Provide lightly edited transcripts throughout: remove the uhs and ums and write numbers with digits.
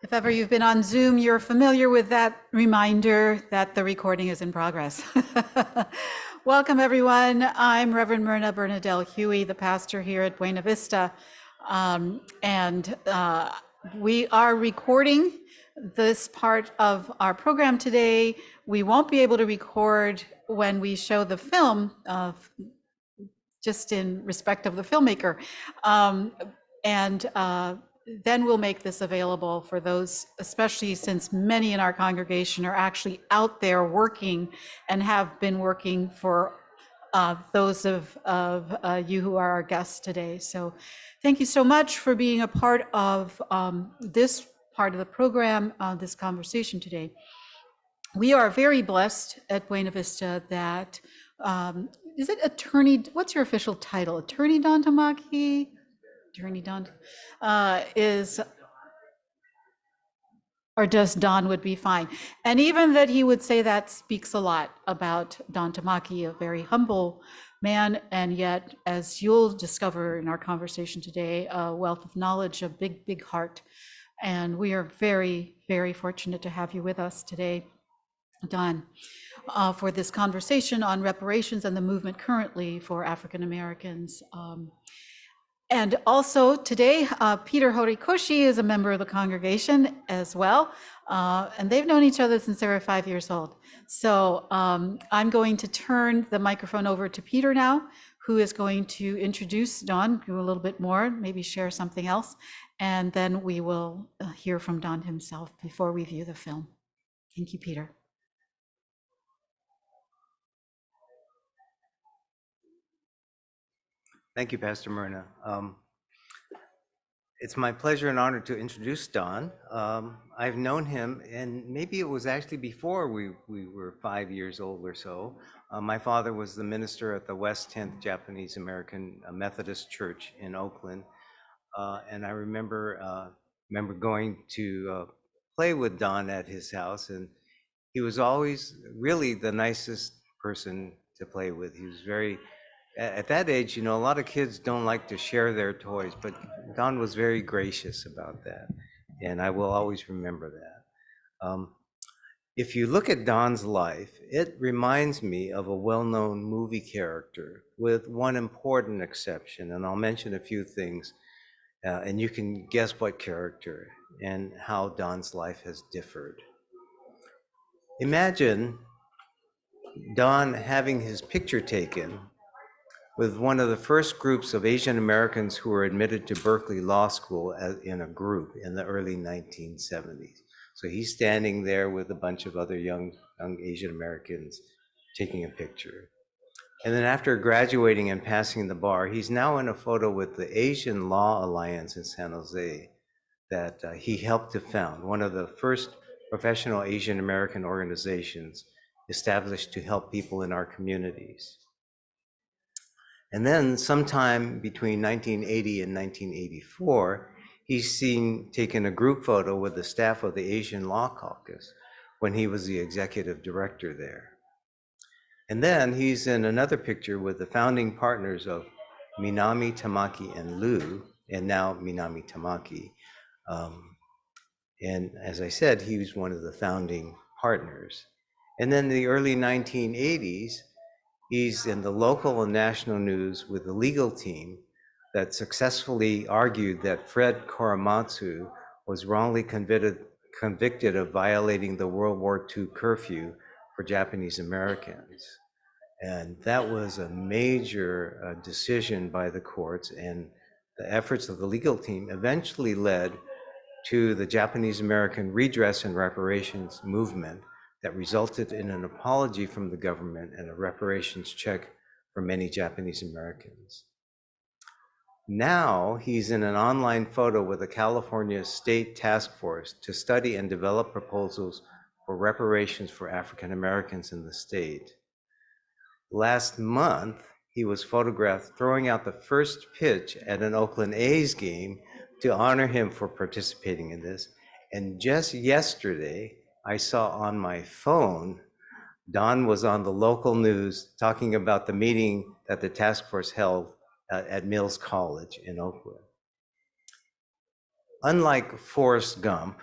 If ever you've been on Zoom, you're familiar with that reminder that the recording is in progress. Welcome, everyone. I'm Reverend Myrna Bernadelle Huey, the pastor here at Buena Vista. We are recording this part of our program today. We won't be able to record when we show the film, just in respect of the filmmaker. Then we'll make this available for those, especially since many in our congregation are actually out there working and have been working for those of you who are our guests today. So thank you so much for being a part of this part of the program, this conversation today. We are very blessed at Buena Vista that, is it attorney, what's your official title? Attorney Don Tamaki? Attorney Don is, or just Don would be fine. And even that he would say that speaks a lot about Don Tamaki, a very humble man, and yet, as you'll discover in our conversation today, a wealth of knowledge, a big, big heart. And we are very, very fortunate to have you with us today, Don, for this conversation on reparations and the movement currently for African Americans. And also today, Peter Horikoshi is a member of the congregation as well. And they've known each other since they were 5 years old. So I'm going to turn the microphone over to Peter now, who is going to introduce Don, do a little bit more, maybe share something else. And then we will hear from Don himself before we view the film. Thank you, Peter. Thank you, Pastor Myrna. It's my pleasure and honor to introduce Don. I've known him, and maybe it was actually before we were 5 years old or so. My father was the minister at the West 10th Japanese American Methodist Church in Oakland, and I remember going to play with Don at his house, and he was always really the nicest person to play with. He was very, at that age, you know, a lot of kids don't like to share their toys, but Don was very gracious about that, and I will always remember that. If you look at Don's life, it reminds me of a well-known movie character with one important exception, and I'll mention a few things, and you can guess what character and how Don's life has differed. Imagine Don having his picture taken with one of the first groups of Asian Americans who were admitted to Berkeley Law School in a group in the early 1970s. So he's standing there with a bunch of other young Asian Americans taking a picture. And then after graduating and passing the bar, he's now in a photo with the Asian Law Alliance in San Jose that he helped to found, one of the first professional Asian American organizations established to help people in our communities. And then sometime between 1980 and 1984, he's taken a group photo with the staff of the Asian Law Caucus when he was the executive director there. And then he's in another picture with the founding partners of Minami Tamaki and Liu, and now Minami Tamaki. And as I said, he was one of the founding partners. And then in the early 1980s, he's in the local and national news with the legal team that successfully argued that Fred Korematsu was wrongly convicted of violating the World War II curfew for Japanese Americans. And that was a major decision by the courts, and the efforts of the legal team eventually led to the Japanese American Redress and Reparations movement that resulted in an apology from the government and a reparations check for many Japanese Americans. Now he's in an online photo with the California State Task Force to study and develop proposals for reparations for African Americans in the state. Last month, he was photographed throwing out the first pitch at an Oakland A's game to honor him for participating in this. And just yesterday, I saw on my phone, Don was on the local news talking about the meeting that the task force held at Mills College in Oakland. Unlike Forrest Gump,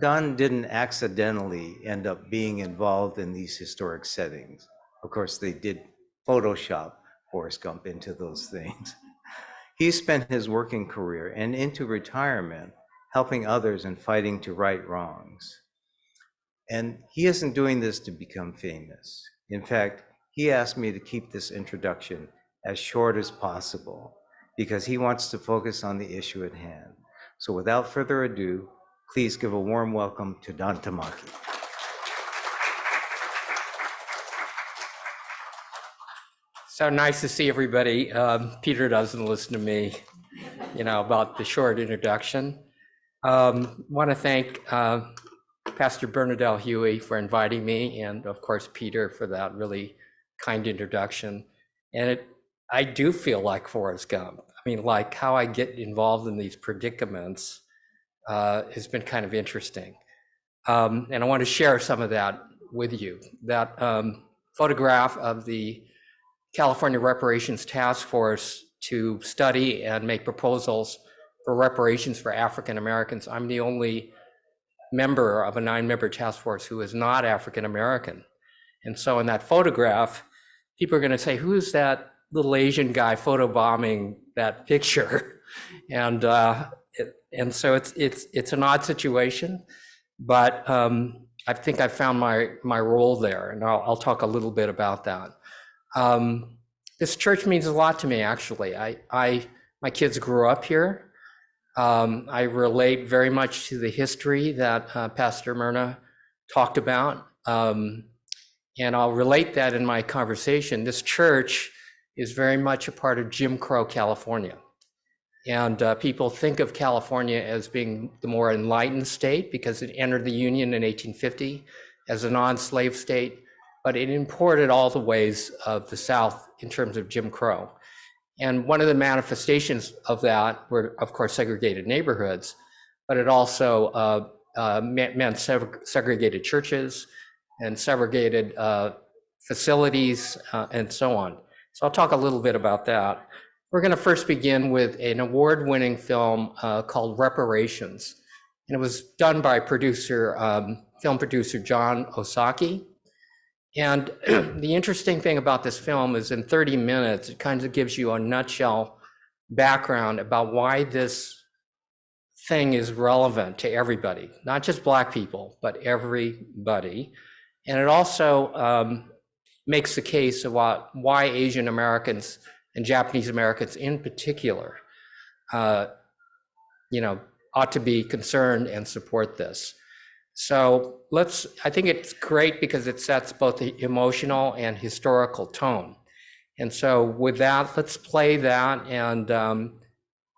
Don didn't accidentally end up being involved in these historic settings. Of course, they did Photoshop Forrest Gump into those things. He spent his working career and into retirement helping others and fighting to right wrongs. And he isn't doing this to become famous. In fact, he asked me to keep this introduction as short as possible because he wants to focus on the issue at hand. So without further ado, please give a warm welcome to Don Tamaki. So nice to see everybody. Peter doesn't listen to me, about the short introduction. Want to thank Pastor Bernadette Huey for inviting me, and of course Peter for that really kind introduction. And I do feel like Forrest Gump. I mean, like how I get involved in these predicaments has been kind of interesting. And I want to share some of that with you. That photograph of the California Reparations Task Force to study and make proposals for reparations for African Americans. I'm the only member of a 9-member task force who is not African American. And so in that photograph, people are going to say, who's that little Asian guy photobombing that picture? And so it's an odd situation, but I think I found my role there, and I'll talk a little bit about that. This church means a lot to me, actually. My kids grew up here. I relate very much to the history that Pastor Myrna talked about. And I'll relate that in my conversation. This church is very much a part of Jim Crow, California. And people think of California as being the more enlightened state because it entered the Union in 1850 as a non-slave state, but it imported all the ways of the South in terms of Jim Crow. And one of the manifestations of that were, of course, segregated neighborhoods, but it also meant segregated churches and segregated facilities and so on. So I'll talk a little bit about that. We're going to first begin with an award-winning film called Reparations. And it was done by film producer John Osaki. And the interesting thing about this film is in 30 minutes, it kind of gives you a nutshell background about why this thing is relevant to everybody, not just Black people, but everybody. And it also makes the case about why Asian Americans and Japanese Americans in particular, ought to be concerned and support this. So I think it's great because it sets both the emotional and historical tone. And so with that, let's play that. And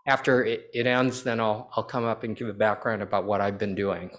after it ends, then I'll come up and give a background about what I've been doing.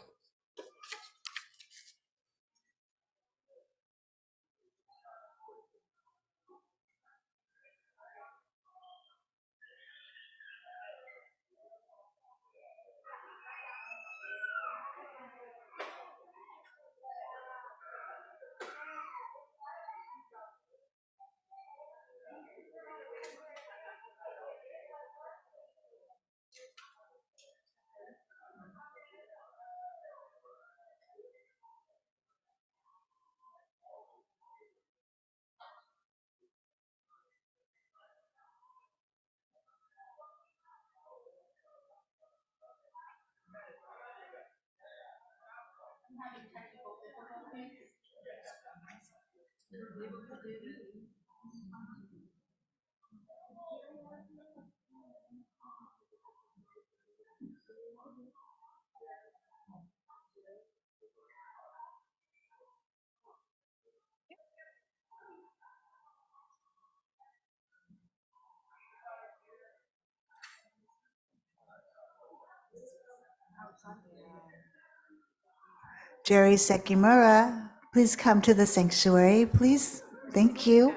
Jerry Sekimura, please come to the sanctuary, please. Thank you.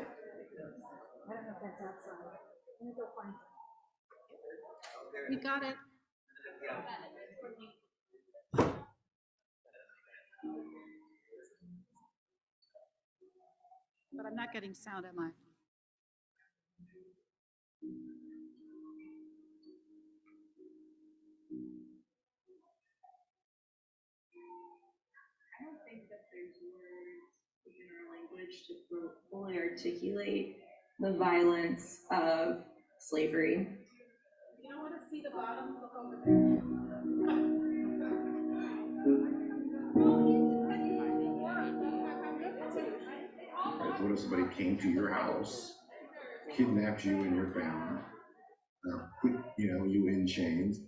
We got it. But I'm not getting sound, am I? our language to fully articulate the violence of slavery. You don't want to see the bottom, look over there. What if somebody came to your house, kidnapped you and your family, put you in chains?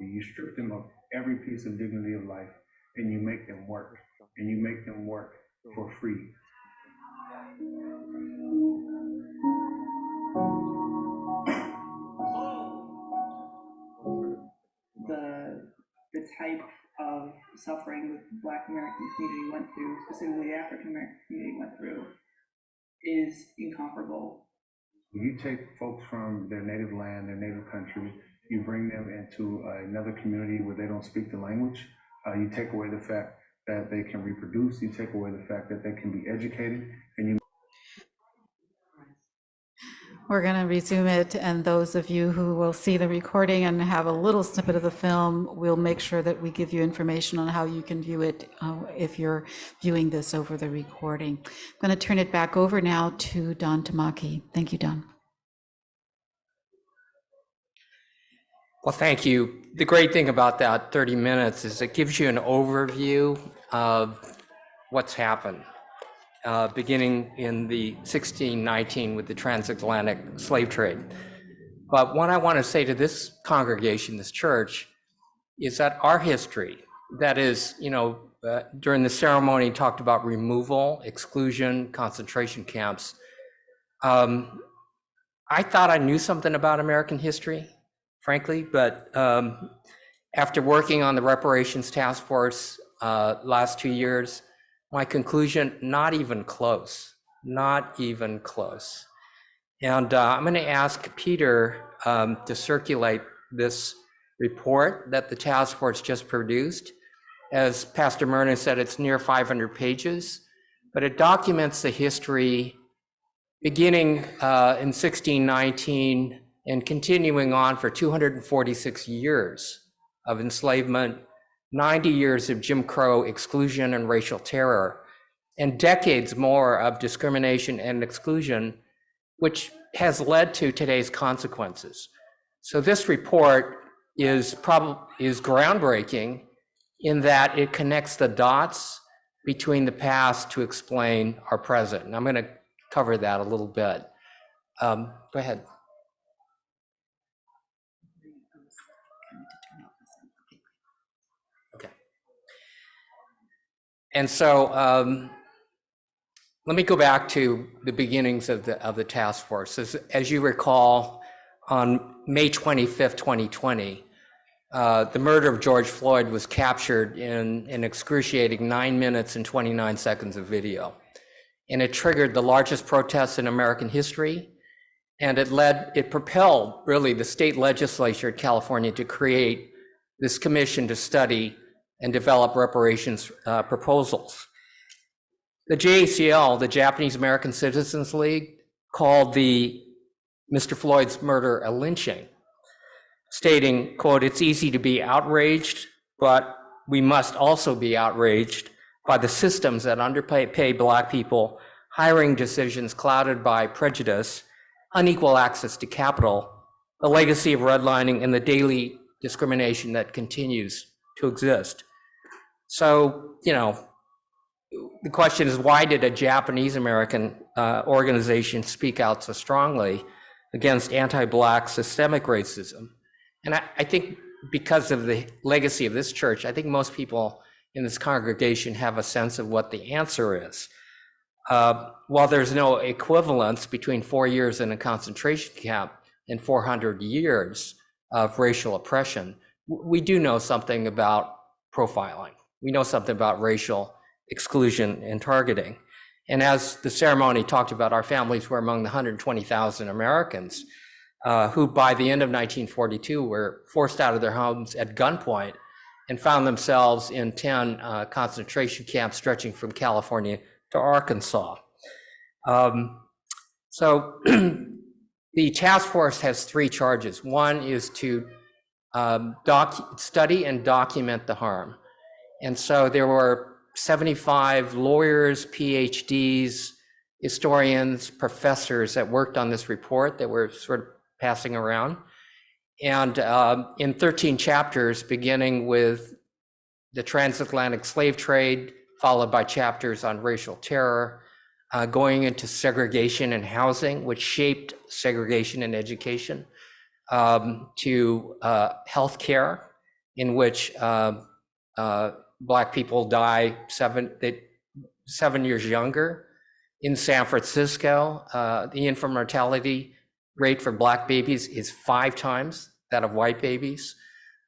You strip them of every piece of dignity of life, and you make them work, and you make them work for free. The type of suffering the Black American community went through, specifically the African American community went through, is incomparable. You take folks from their native land, their native country, you bring them into another community where they don't speak the language. You take away the fact that they can reproduce. You take away the fact that they can be educated, and you. We're going to resume it, and those of you who will see the recording and have a little snippet of the film, we'll make sure that we give you information on how you can view it if you're viewing this over the recording. I'm going to turn it back over now to Don Tamaki. Thank you, Don. Well, thank you. The great thing about that 30 minutes is it gives you an overview of what's happened, beginning in the 1619 with the transatlantic slave trade. But what I want to say to this congregation, this church, is that our history, that is, during the ceremony talked about removal, exclusion, concentration camps. I thought I knew something about American history, frankly, but after working on the Reparations Task Force last 2 years, my conclusion, not even close, not even close. And I'm going to ask Peter to circulate this report that the task force just produced. As Pastor Myrna said, it's near 500 pages, but it documents the history beginning in 1619 and continuing on for 246 years of enslavement, 90 years of Jim Crow exclusion and racial terror, and decades more of discrimination and exclusion, which has led to today's consequences. So this report is groundbreaking in that it connects the dots between the past to explain our present. And I'm going to cover that a little bit. Go ahead. Okay. And so let me go back to the beginnings of the task force. As you recall, on May 25th, 2020, the murder of George Floyd was captured in an excruciating 9 minutes and 29 seconds of video. And it triggered the largest protests in American history. And it propelled really the state legislature in California to create this commission to study and develop reparations proposals. The JACL, the Japanese American Citizens League, called Mr. Floyd's murder a lynching, stating, quote, "It's easy to be outraged, but we must also be outraged by the systems that underpay Black people, hiring decisions clouded by prejudice, unequal access to capital, the legacy of redlining, and the daily discrimination that continues to exist." So, the question is, why did a Japanese American organization speak out so strongly against anti-Black systemic racism? And I think because of the legacy of this church, I think most people in this congregation have a sense of what the answer is. While there's no equivalence between 4 years in a concentration camp and 400 years of racial oppression, we do know something about profiling. We know something about racial exclusion and targeting. And as the ceremony talked about, our families were among the 120,000 Americans who by the end of 1942 were forced out of their homes at gunpoint and found themselves in 10 concentration camps stretching from California to Arkansas. So the task force has 3 charges. One is to study and document the harm. And so there were 75 lawyers, PhDs, historians, professors that worked on this report that we're sort of passing around. And in 13 chapters, beginning with the transatlantic slave trade, followed by chapters on racial terror, going into segregation and housing, which shaped segregation in education, to healthcare, in which Black people die 7 years younger. In San Francisco, the infant mortality rate for Black babies is 5 times that of white babies.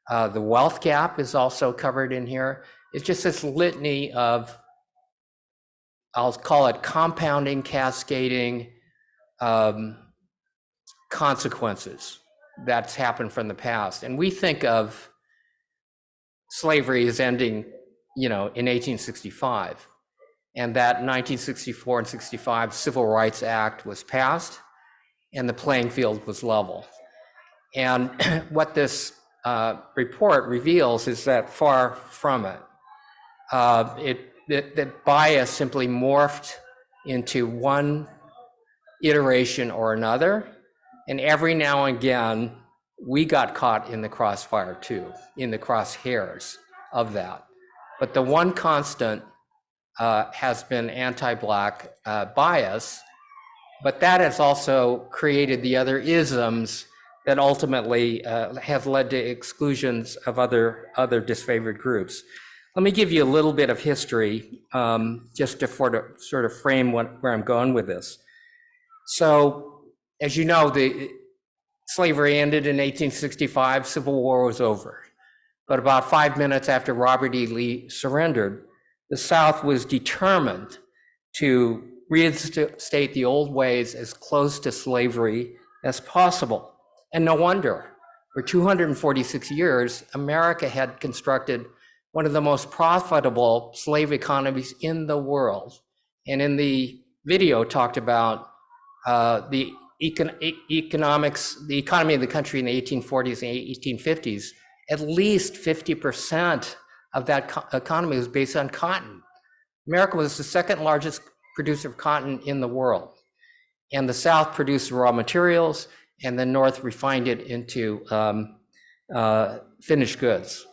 The wealth gap is also covered in here. It's just this litany of, I'll call it compounding, cascading consequences that's happened from the past. And we think of slavery as ending, in 1865. And that 1964 and 65 Civil Rights Act was passed and the playing field was level. And what this report reveals is that far from it. That bias simply morphed into one iteration or another. And every now and again, we got caught in the crossfire too, in the crosshairs of that. But the one constant has been anti-Black bias, but that has also created the other isms that ultimately have led to exclusions of other disfavored groups. Let me give you a little bit of history just to sort of frame where I'm going with this. So, as you know, the slavery ended in 1865, Civil War was over. But about 5 minutes after Robert E. Lee surrendered, the South was determined to reinstate the old ways as close to slavery as possible. And no wonder, for 246 years, America had constructed one of the most profitable slave economies in the world. And in the video talked about the economy of the country in the 1840s and 1850s. At least 50% of that economy was based on cotton. America was the second largest producer of cotton in the world. And the South produced raw materials, and the North refined it into finished goods.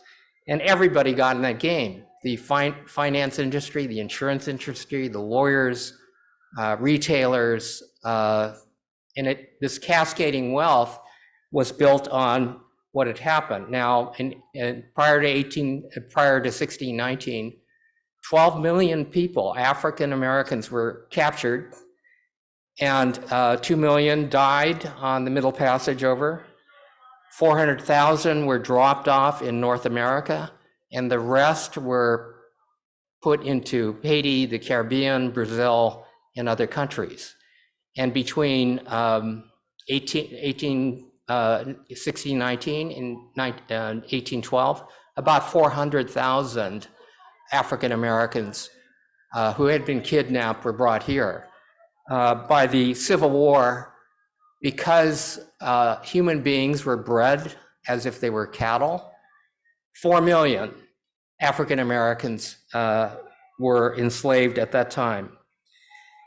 And everybody got in that game. The finance industry, the insurance industry, the lawyers, retailers, and this cascading wealth was built on what had happened. Now, prior to 1619, 12 million people, African Americans, were captured, and 2 million died on the Middle Passage over. 400,000 were dropped off in North America, and the rest were put into Haiti, the Caribbean, Brazil, and other countries. And between 1619 and 1812, about 400,000 African Americans who had been kidnapped were brought here. By the Civil War, because human beings were bred as if they were cattle, 4 million African Americans were enslaved at that time.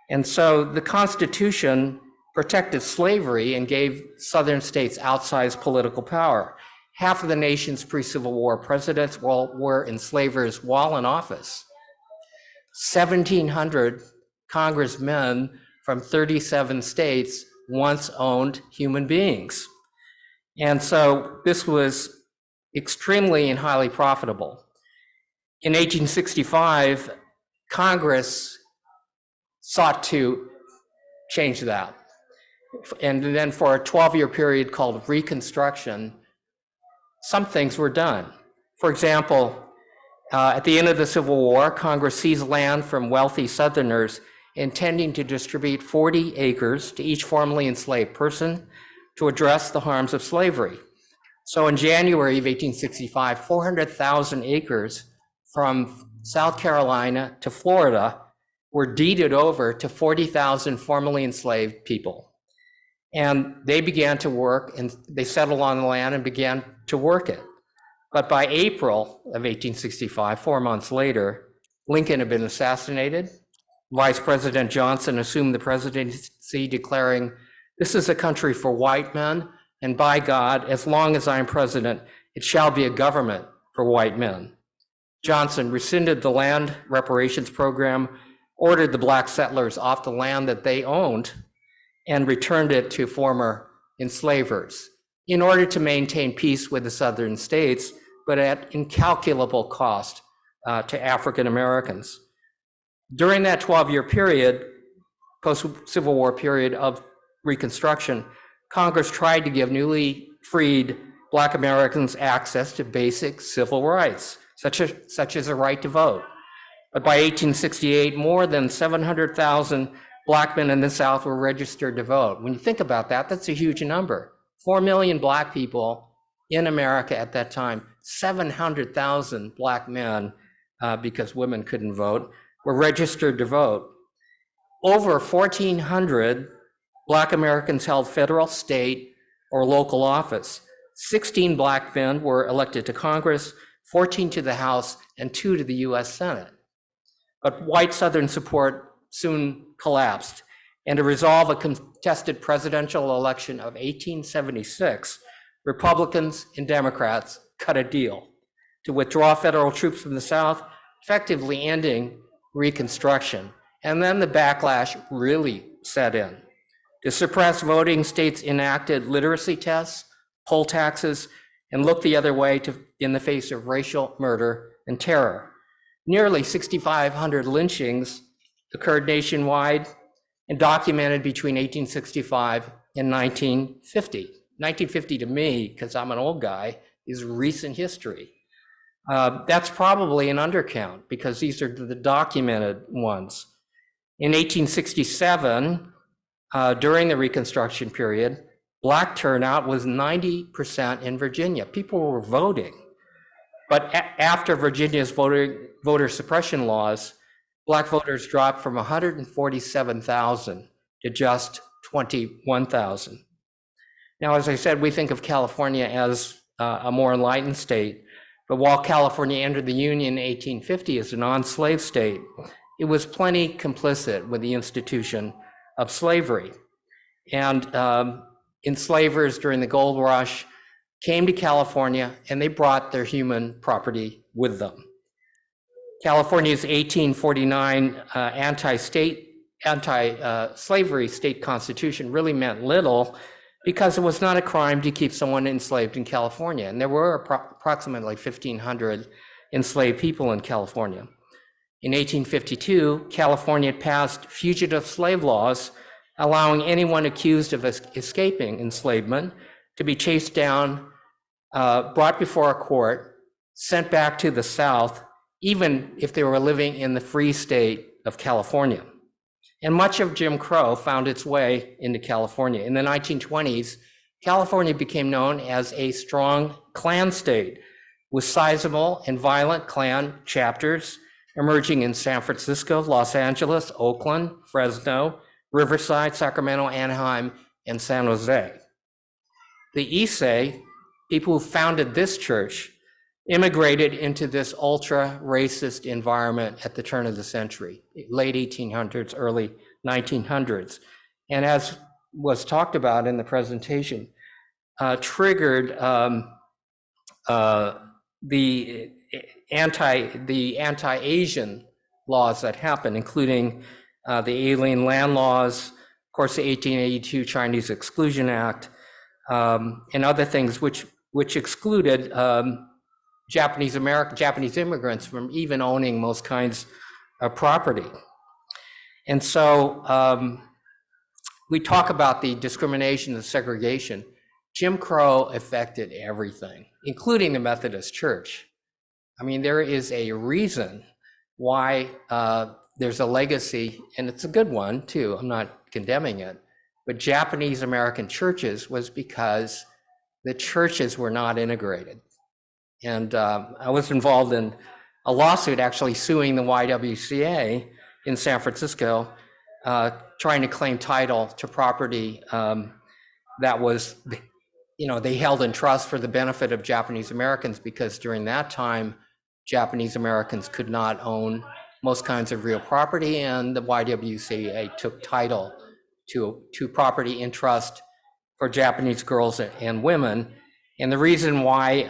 And so the Constitution protected slavery and gave Southern states outsized political power. Half of the nation's pre-Civil War presidents were enslavers while in office. 1,700 congressmen from 37 states once owned human beings. And so this was extremely and highly profitable. In 1865, Congress sought to change that. And then for a 12-year period called Reconstruction, some things were done. For example, at the end of the Civil War, Congress seized land from wealthy Southerners, intending to distribute 40 acres to each formerly enslaved person to address the harms of slavery. So in January of 1865, 400,000 acres from South Carolina to Florida were deeded over to 40,000 formerly enslaved people. And they began to work, and they settled on the land and began to work it. But by April of 1865, 4 months later, Lincoln had been assassinated. Vice President Johnson assumed the presidency, declaring, "This is a country for white men, and by God, as long as I am president, it shall be a government for white men." Johnson rescinded the land reparations program, ordered the black settlers off the land that they owned, and returned it to former enslavers in order to maintain peace with the southern states, but at incalculable cost to African Americans. During that 12-year period, post-Civil War period of Reconstruction, Congress tried to give newly freed Black Americans access to basic civil rights, such as a right to vote. But by 1868, more than 700,000 Black men in the South were registered to vote. When you think about that, that's a huge number. 4 million Black people in America at that time, 700,000 Black men, because women couldn't vote, were registered to vote. Over 1,400 Black Americans held federal, state, or local office. 16 Black men were elected to Congress, 14 to the House, and 2 to the US Senate. But white Southern support soon collapsed, and to resolve a contested presidential election of 1876, Republicans and Democrats cut a deal to withdraw federal troops from the South, effectively ending Reconstruction. And then the backlash really set in. To suppress voting, states enacted literacy tests, poll taxes, and looked the other way in the face of racial murder and terror. Nearly 6,500 lynchings occurred nationwide and documented between 1865 and 1950. 1950 to me, because I'm an old guy, is recent history. That's probably an undercount because these are the documented ones. In 1867, during the Reconstruction period, Black turnout was 90% in Virginia. People were voting. But after Virginia's voter suppression laws, Black voters dropped from 147,000 to just 21,000. Now, as I said, we think of California as a more enlightened state, but while California entered the Union in 1850 as a non-slave state, it was plenty complicit with the institution of slavery. And enslavers during the gold rush came to California and they brought their human property with them. California's 1849 anti-slavery state constitution really meant little because it was not a crime to keep someone enslaved in California. And there were approximately 1,500 enslaved people in California. In 1852, California passed fugitive slave laws, allowing anyone accused of escaping enslavement to be chased down, brought before a court, sent back to the South, even if they were living in the free state of California. And much of Jim Crow found its way into California. In the 1920s, California became known as a strong Klan state, with sizable and violent Klan chapters emerging in San Francisco, Los Angeles, Oakland, Fresno, Riverside, Sacramento, Anaheim, and San Jose. The Issei, people who founded this church, immigrated into this ultra-racist environment at the turn of the century, late 1800s, early 1900s. And as was talked about in the presentation, triggered the anti-Asian laws that happened, including the Alien Land Laws, of course, the 1882 Chinese Exclusion Act, and other things which excluded Japanese immigrants from even owning most kinds of property. And so we talk about the discrimination, the segregation. Jim Crow affected everything, including the Methodist Church. I mean, there is a reason why there's a legacy, and it's a good one too, I'm not condemning it, but Japanese American churches was because the churches were not integrated. And I was involved in a lawsuit actually suing the YWCA in San Francisco, trying to claim title to property that was they held in trust for the benefit of Japanese Americans, because during that time, Japanese Americans could not own most kinds of real property, and the YWCA took title to property in trust for Japanese girls and women. And the reason why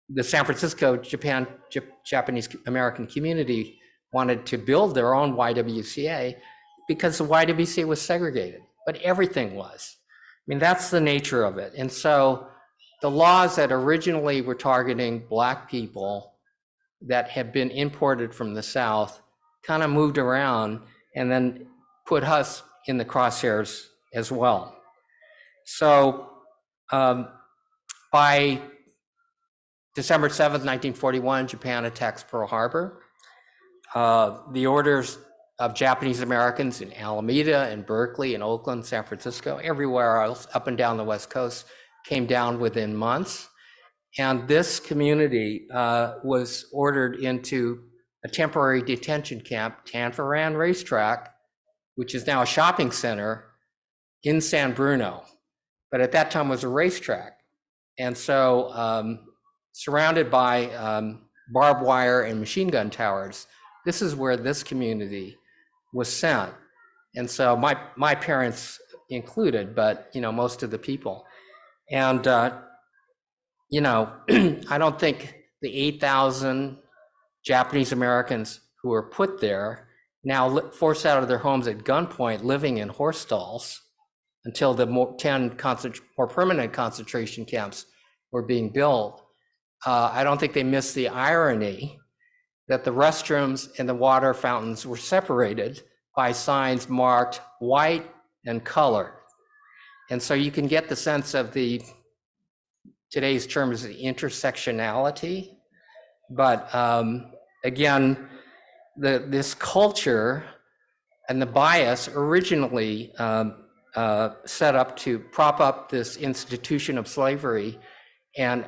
the San Francisco Japanese American community wanted to build their own YWCA, because the YWCA was segregated, but everything was. I mean, that's the nature of it. And so the laws that originally were targeting Black people that had been imported from the South kind of moved around and then put us in the crosshairs as well. So by December 7th, 1941, Japan attacks Pearl Harbor. The orders of Japanese Americans in Alameda and Berkeley and Oakland, San Francisco, everywhere else up and down the West Coast came down within months. And this community was ordered into a temporary detention camp, Tanforan Racetrack, which is now a shopping center in San Bruno, but at that time was a racetrack. And so surrounded by barbed wire and machine gun towers, this is where this community was sent. And so my parents included, but most of the people. And I don't think the 8,000 Japanese Americans who were put there, now forced out of their homes at gunpoint, living in horse stalls until the 10 more permanent concentration camps were being built. I don't think they missed the irony that the restrooms and the water fountains were separated by signs marked white and colored. And so you can get the sense of today's term is the intersectionality. But again, this culture and the bias originally set up to prop up this institution of slavery, and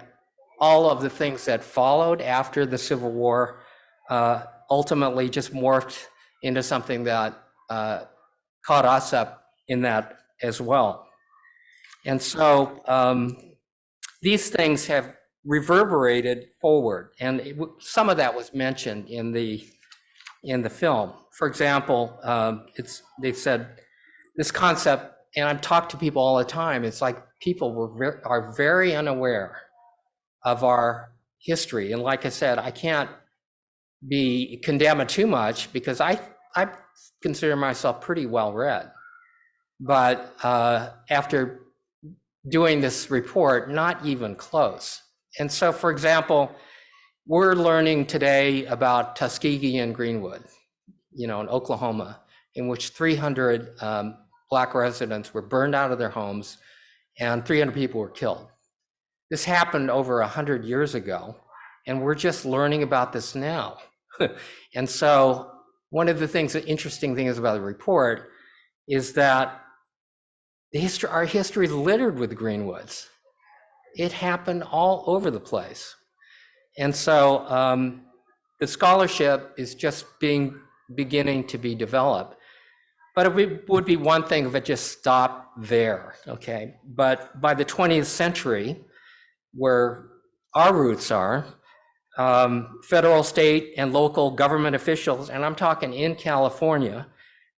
all of the things that followed after the Civil War ultimately just morphed into something that caught us up in that as well. And so these things have reverberated forward, and some of that was mentioned in the film. For example, they've said this concept, and I've talked to people all the time, it's like people are very unaware of our history. And like I said, I can't be condemned too much because I consider myself pretty well read. But after doing this report, not even close. And so, for example, we're learning today about Tuskegee and Greenwood, in Oklahoma, in which 300 Black residents were burned out of their homes and 300 people were killed. This happened over 100 years ago, and we're just learning about this now. And so one of the interesting things about the report is that our history is littered with Greenwoods. It happened all over the place. And so the scholarship is just beginning to be developed. But it would be one thing if it just stopped there, okay? But by the 20th century, where our roots are, federal, state, and local government officials, and I'm talking in California,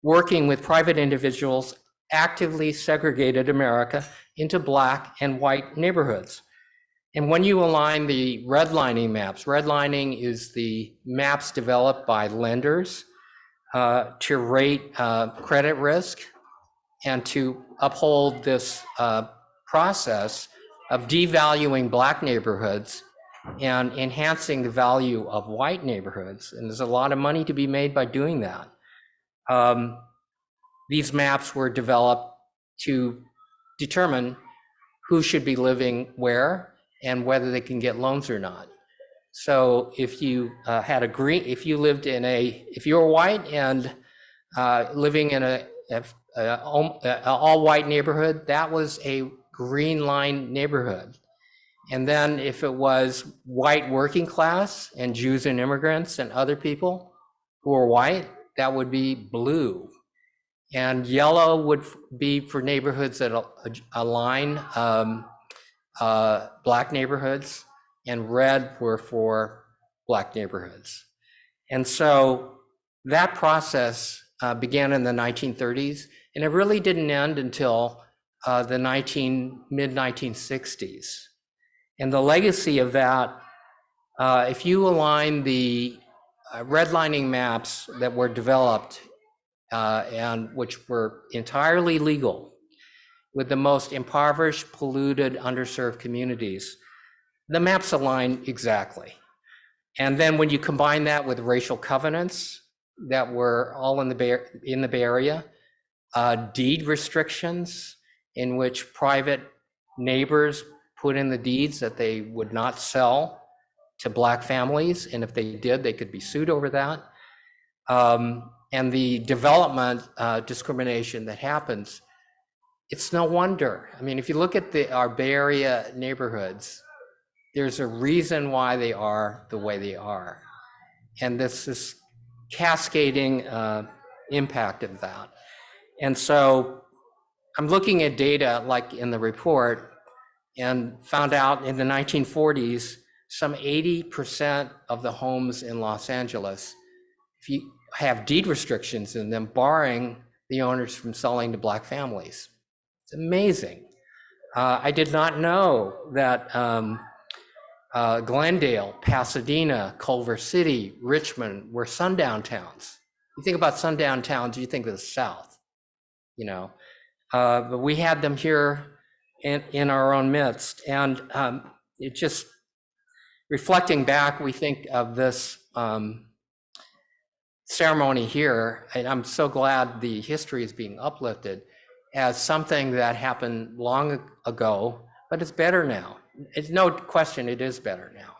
working with private individuals, actively segregated America into Black and white neighborhoods. And when you align the redlining maps, redlining is the maps developed by lenders to rate credit risk and to uphold this process of devaluing Black neighborhoods and enhancing the value of white neighborhoods. And there's a lot of money to be made by doing that. These maps were developed to determine who should be living where and whether they can get loans or not. So if you if you were white and living in an all-white neighborhood, that was a green line neighborhood. And then if it was white working class and Jews and immigrants and other people who were white, that would be blue. And yellow would be for neighborhoods that align Black neighborhoods, and red were for Black neighborhoods. And so that process began in the 1930s, and it really didn't end until the mid-1960s. And the legacy of that, if you align the redlining maps that were developed and which were entirely legal with the most impoverished, polluted, underserved communities, the maps align exactly. And then when you combine that with racial covenants that were all in the Bay Area, deed restrictions in which private neighbors put in the deeds that they would not sell to Black families, and if they did, they could be sued over that. And the development discrimination that happens, it's no wonder. I mean, if you look at our Bay Area neighborhoods, there's a reason why they are the way they are. And this is cascading impact of that. And so I'm looking at data like in the report and found out in the 1940s, some 80% of the homes in Los Angeles, if you have deed restrictions in them, barring the owners from selling to Black families. It's amazing. I did not know that Glendale, Pasadena, Culver City, Richmond were sundown towns. You think about sundown towns, you think of the South, you know. But we had them here in our own midst. And it just, reflecting back, we think of this ceremony here, and I'm so glad the history is being uplifted as something that happened long ago, but it's better now. It's no question it is better now.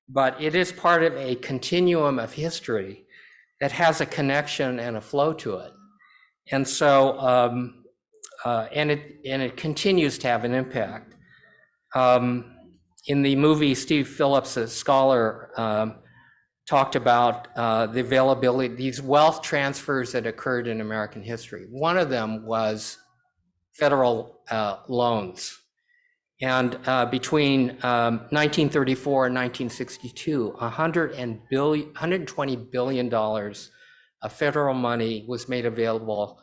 But it is part of a continuum of history that has a connection and a flow to it. And so, and it continues to have an impact. In the movie, Steve Phillips, a scholar, talked about the availability, these wealth transfers that occurred in American history. One of them was federal loans. And between 1934 and 1962, $120 billion of federal money was made available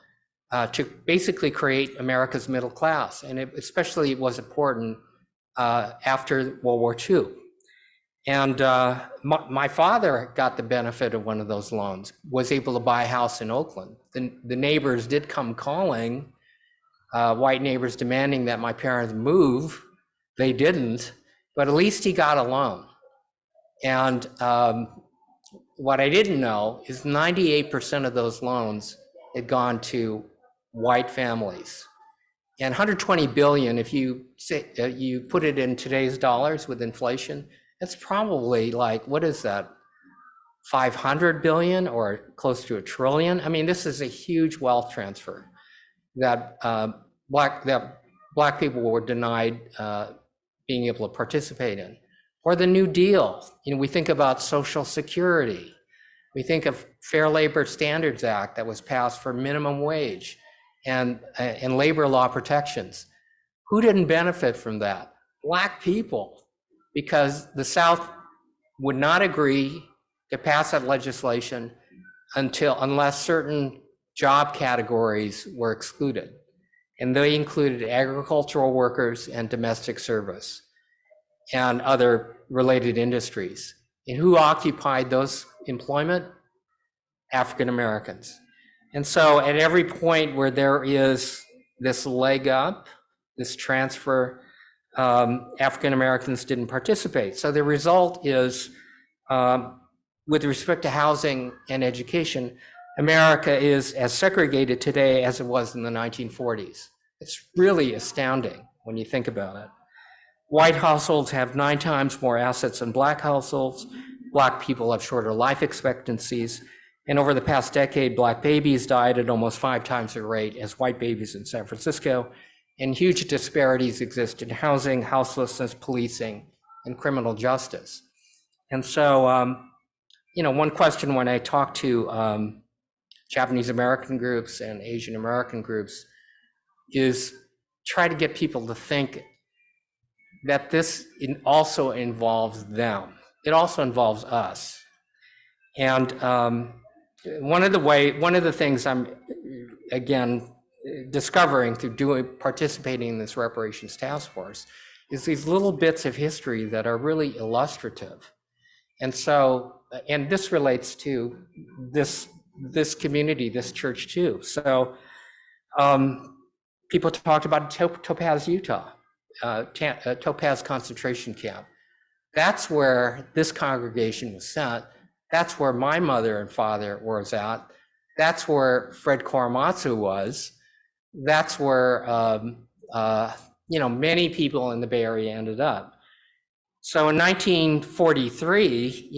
to basically create America's middle class. And it especially was important after World War II. And my father got the benefit of one of those loans, was able to buy a house in Oakland. The neighbors did come calling, white neighbors demanding that my parents move. They didn't, but at least he got a loan. And what I didn't know is 98% of those loans had gone to white families. And 120 billion, if you say, you put it in today's dollars with inflation, it's probably like, what is that, 500 billion or close to $1 trillion? I mean, this is a huge wealth transfer that black people were denied being able to participate in. Or the New Deal, you know, we think about Social Security. We think of Fair Labor Standards Act that was passed for minimum wage and labor law protections. Who didn't benefit from that? Black people, because the South would not agree to pass that legislation unless certain job categories were excluded. And they included agricultural workers and domestic service and other related industries. And who occupied those employment? African Americans. And so at every point where there is this leg up, this transfer, African Americans didn't participate. So the result is, with respect to housing and education, America is as segregated today as it was in the 1940s. It's really astounding when you think about it. White households have 9 times more assets than Black households. Black people have shorter life expectancies. And over the past decade, Black babies died at almost 5 times the rate as white babies in San Francisco. And huge disparities exist in housing, houselessness, policing, and criminal justice. And so, you know, one question when I talk to Japanese American groups and Asian American groups is try to get people to think that this also involves them. It also involves us. And one of the things I'm, again, discovering through participating in this reparations task force is these little bits of history that are really illustrative. And so, and this relates to this community, this church too. So people talked about Topaz, Utah, Topaz concentration camp. That's where this congregation was sent. That's where my mother and father was at. That's where Fred Korematsu was. That's where many people in the Bay Area ended up. So in 1943,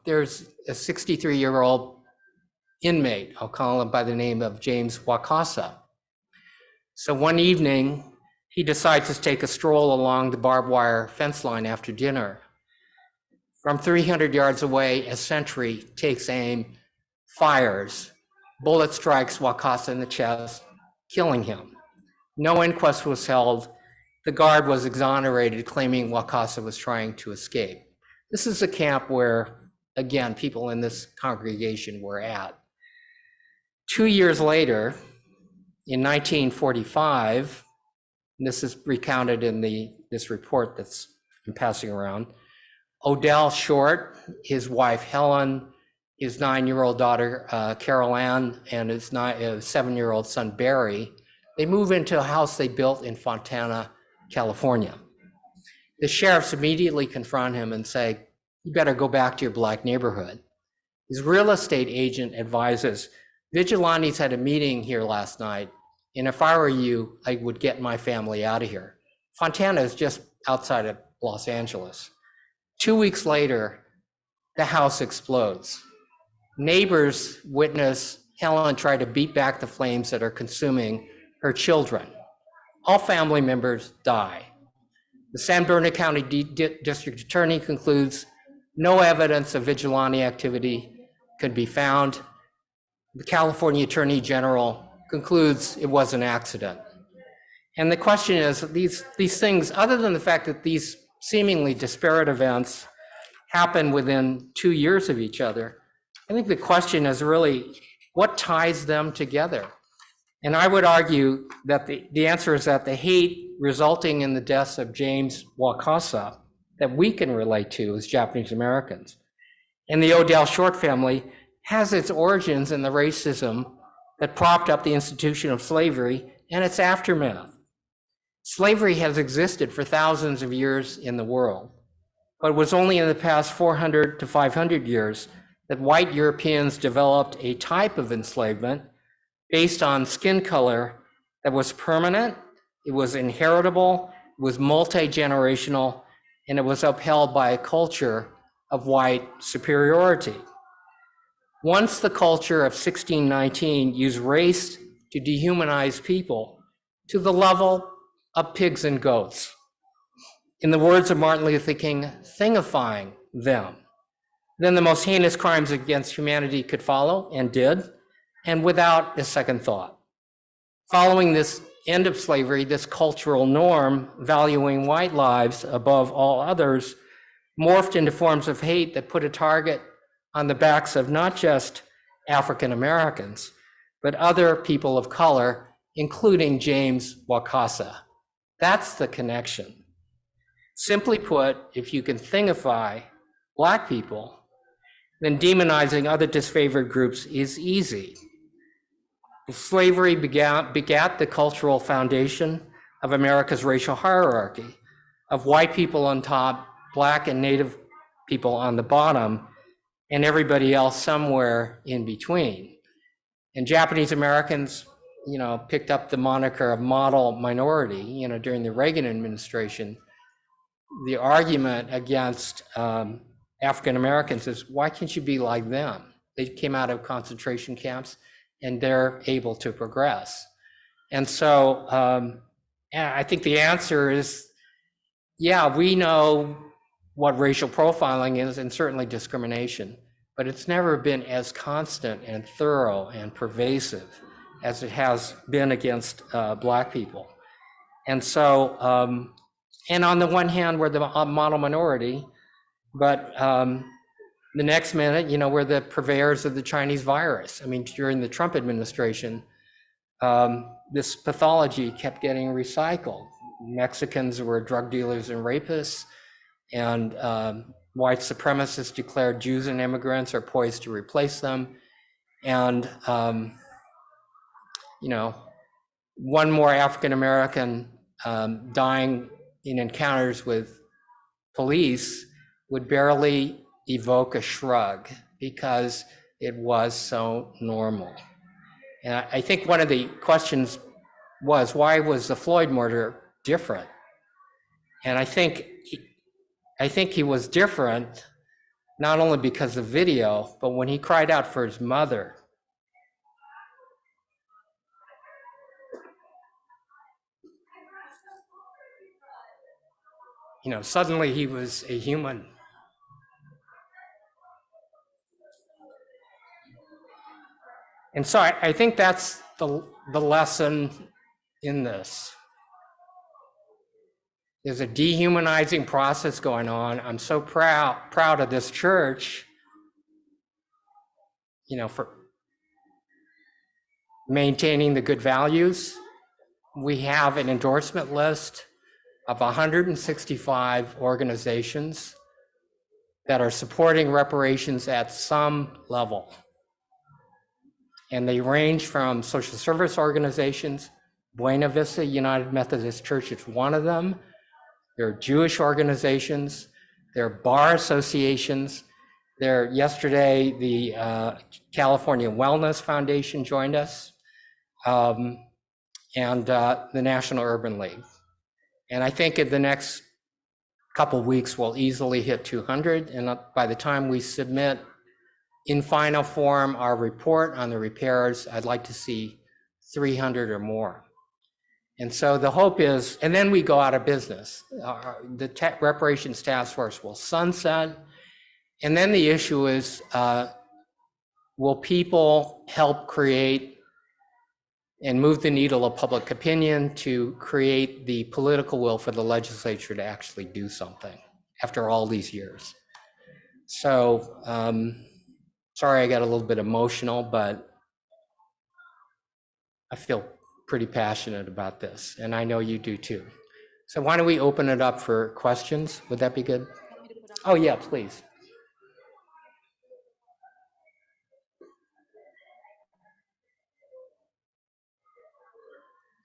there's a 63-year-old inmate, I'll call him by the name of James Wakasa. So one evening, he decides to take a stroll along the barbed wire fence line after dinner. From 300 yards away, a sentry takes aim, fires, bullet strikes Wakasa in the chest, killing him. No inquest was held. The guard was exonerated, claiming Wakasa was trying to escape. This is a camp where, again, people in this congregation were at. 2 years later, in 1945, and this is recounted in this report that's been passing around, Odell Short, his wife Helen, his 9-year-old daughter Carol Ann, and his 7-year-old son Barry, they move into a house they built in Fontana, California. The sheriffs immediately confront him and say, "You better go back to your black neighborhood." His real estate agent advises, "Vigilantes had a meeting here last night, and if I were you, I would get my family out of here." Fontana is just outside of Los Angeles. 2 weeks later, the house explodes. Neighbors witness Helen try to beat back the flames that are consuming her children. All family members die. The San Bernardino County District Attorney concludes no evidence of vigilante activity could be found. The California Attorney General concludes it was an accident. And the question is, these things, other than the fact that these seemingly disparate events happen within 2 years of each other, I think the question is really, what ties them together? And I would argue that the answer is that the hate resulting in the deaths of James Wakasa that we can relate to as Japanese Americans and the Odell Short family has its origins in the racism that propped up the institution of slavery and its aftermath. Slavery has existed for thousands of years in the world, but it was only in the past 400 to 500 years that white Europeans developed a type of enslavement based on skin color that was permanent, it was inheritable, it was multi-generational, and it was upheld by a culture of white superiority. Once the culture of 1619 used race to dehumanize people to the level of pigs and goats, in the words of Martin Luther King, thingifying them, then the most heinous crimes against humanity could follow, and did, and without a second thought. Following this end of slavery, this cultural norm, valuing white lives above all others, morphed into forms of hate that put a target on the backs of not just African Americans, but other people of color, including James Wakasa. That's the connection. Simply put, if you can thingify Black people, then demonizing other disfavored groups is easy. Slavery begat the cultural foundation of America's racial hierarchy, of white people on top, Black and Native people on the bottom, and everybody else somewhere in between. And Japanese Americans, picked up the moniker of model minority, during the Reagan administration. The argument against African Americans is, why can't you be like them? They came out of concentration camps and they're able to progress. And so I think the answer is, yeah, we know what racial profiling is and certainly discrimination, but it's never been as constant and thorough and pervasive as it has been against Black people. And so And on the one hand, we're the model minority, but the next minute, we're the purveyors of the Chinese virus. I mean, during the Trump administration, this pathology kept getting recycled. Mexicans were drug dealers and rapists, and white supremacists declared Jews and immigrants are poised to replace them. And, one more African American dying in encounters with police would barely evoke a shrug because it was so normal. And I think one of the questions was, why was the Floyd murder different? And I think he was different not only because of video, but when he cried out for his mother. Suddenly he was a human. And so I think that's the lesson in this. There's a dehumanizing process going on. I'm so proud of this church, for maintaining the good values. We have an endorsement list of 165 organizations that are supporting reparations at some level. And they range from social service organizations. Buena Vista United Methodist Church is one of them. There are Jewish organizations. There are bar associations. Yesterday, the California Wellness Foundation joined us, and the National Urban League. And I think in the next couple of weeks, we'll easily hit 200. And by the time we submit in final form our report on the repairs, I'd like to see 300 or more. And so the hope is, and then we go out of business. The Reparations Task Force will sunset. And then the issue is, will people help create and move the needle of public opinion to create the political will for the legislature to actually do something after all these years? So, sorry I got a little bit emotional, but I feel pretty passionate about this, and I know you do too. So why don't we open it up for questions? Would that be good? Oh yeah, please.